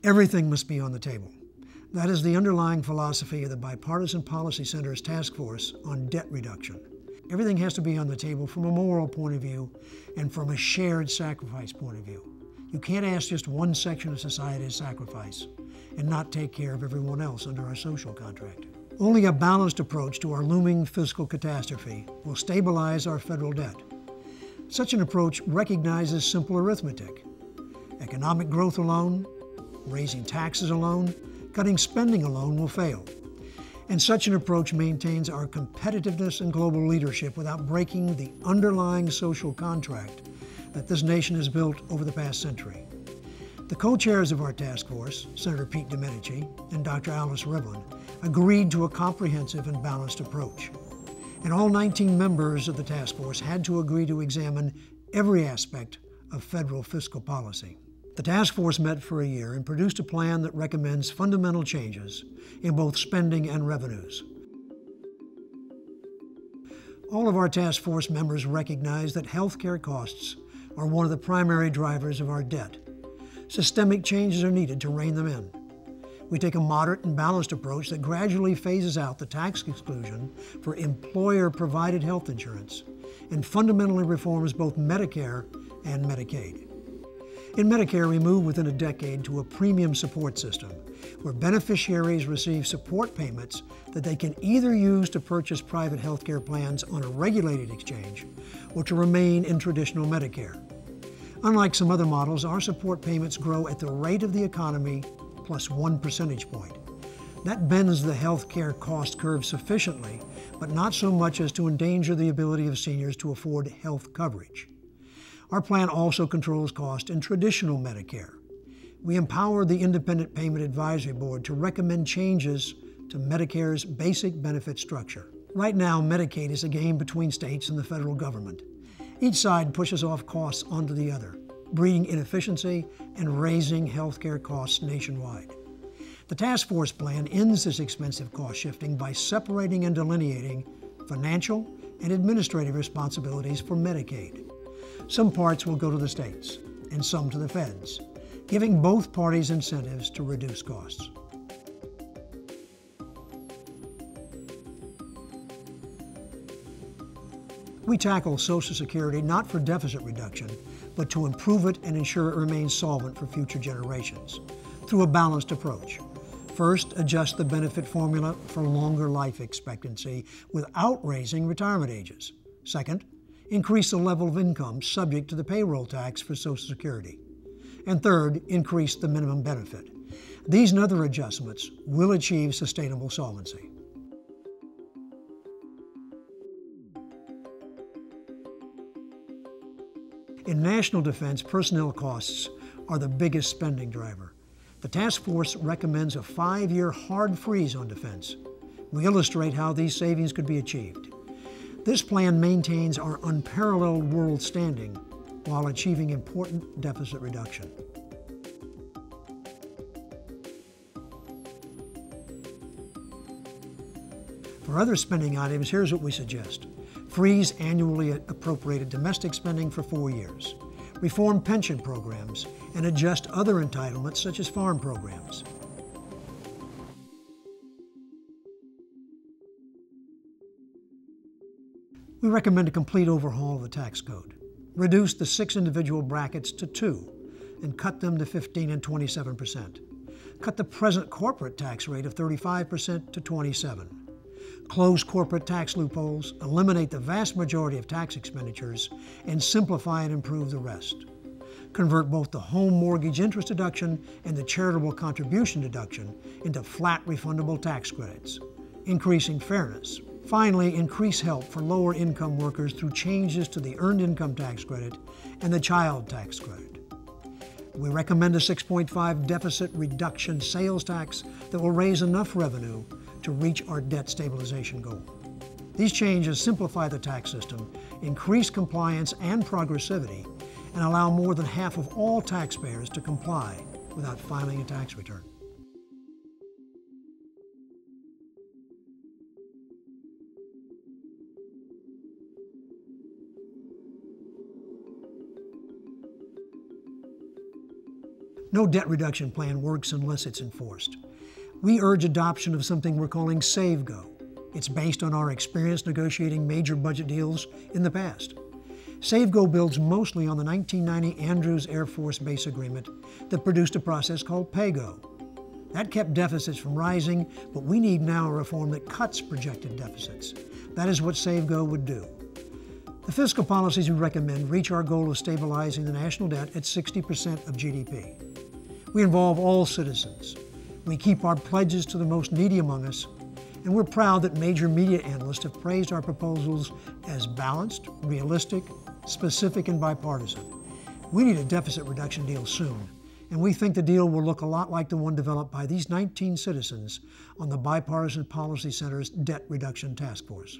Everything must be on the table. That is the underlying philosophy of the Bipartisan Policy Center's task force on debt reduction. Everything has to be on the table from a moral point of view and from a shared sacrifice point of view. You can't ask just one section of society to sacrifice and not take care of everyone else under our social contract. Only a balanced approach to our looming fiscal catastrophe will stabilize our federal debt. Such an approach recognizes simple arithmetic. Economic growth alone, raising taxes alone, cutting spending alone will fail. And such an approach maintains our competitiveness and global leadership without breaking the underlying social contract that this nation has built over the past century. The co-chairs of our task force, Senator Pete Domenici and Dr. Alice Rivlin, agreed to a comprehensive and balanced approach. And all 19 members of the task force had to agree to examine every aspect of federal fiscal policy. The task force met for a year and produced a plan that recommends fundamental changes in both spending and revenues. All of our task force members recognize that health care costs are one of the primary drivers of our debt. Systemic changes are needed to rein them in. We take a moderate and balanced approach that gradually phases out the tax exclusion for employer-provided health insurance and fundamentally reforms both Medicare and Medicaid. In Medicare, we move within a decade to a premium support system where beneficiaries receive support payments that they can either use to purchase private health care plans on a regulated exchange or to remain in traditional Medicare. Unlike some other models, our support payments grow at the rate of the economy plus 1 percentage point. That bends the health care cost curve sufficiently, but not so much as to endanger the ability of seniors to afford health coverage. Our plan also controls cost in traditional Medicare. We empower the Independent Payment Advisory Board to recommend changes to Medicare's basic benefit structure. Right now, Medicaid is a game between states and the federal government. Each side pushes off costs onto the other, breeding inefficiency and raising health care costs nationwide. The task force plan ends this expensive cost shifting by separating and delineating financial and administrative responsibilities for Medicaid. Some parts will go to the states and some to the feds, giving both parties incentives to reduce costs. We tackle Social Security not for deficit reduction, but to improve it and ensure it remains solvent for future generations through a balanced approach. First, adjust the benefit formula for longer life expectancy without raising retirement ages. Second, increase the level of income subject to the payroll tax for Social Security. And third, increase the minimum benefit. These and other adjustments will achieve sustainable solvency. In national defense, personnel costs are the biggest spending driver. The task force recommends a 5-year hard freeze on defense. We illustrate how these savings could be achieved. This plan maintains our unparalleled world standing while achieving important deficit reduction. For other spending items, here's what we suggest. Freeze annually appropriated domestic spending for 4 years. Reform pension programs and adjust other entitlements such as farm programs. We recommend a complete overhaul of the tax code. Reduce the 6 individual brackets to 2 and cut them to 15% and 27%. Cut the present corporate tax rate of 35% to 27%. Close corporate tax loopholes, eliminate the vast majority of tax expenditures, and simplify and improve the rest. Convert both the home mortgage interest deduction and the charitable contribution deduction into flat refundable tax credits, increasing fairness. Finally, increase help for lower income workers through changes to the Earned Income Tax Credit and the Child Tax Credit. We recommend a 6.5 deficit reduction sales tax that will raise enough revenue to reach our debt stabilization goal. These changes simplify the tax system, increase compliance and progressivity, and allow more than half of all taxpayers to comply without filing a tax return. No debt reduction plan works unless it's enforced. We urge adoption of something we're calling SaveGo. It's based on our experience negotiating major budget deals in the past. SaveGo builds mostly on the 1990 Andrews Air Force Base Agreement that produced a process called PAYGO. That kept deficits from rising, but we need now a reform that cuts projected deficits. That is what SaveGo would do. The fiscal policies we recommend reach our goal of stabilizing the national debt at 60% of GDP. We involve all citizens. We keep our pledges to the most needy among us, and we're proud that major media analysts have praised our proposals as balanced, realistic, specific, and bipartisan. We need a deficit reduction deal soon, and we think the deal will look a lot like the one developed by these 19 citizens on the Bipartisan Policy Center's Debt Reduction Task Force.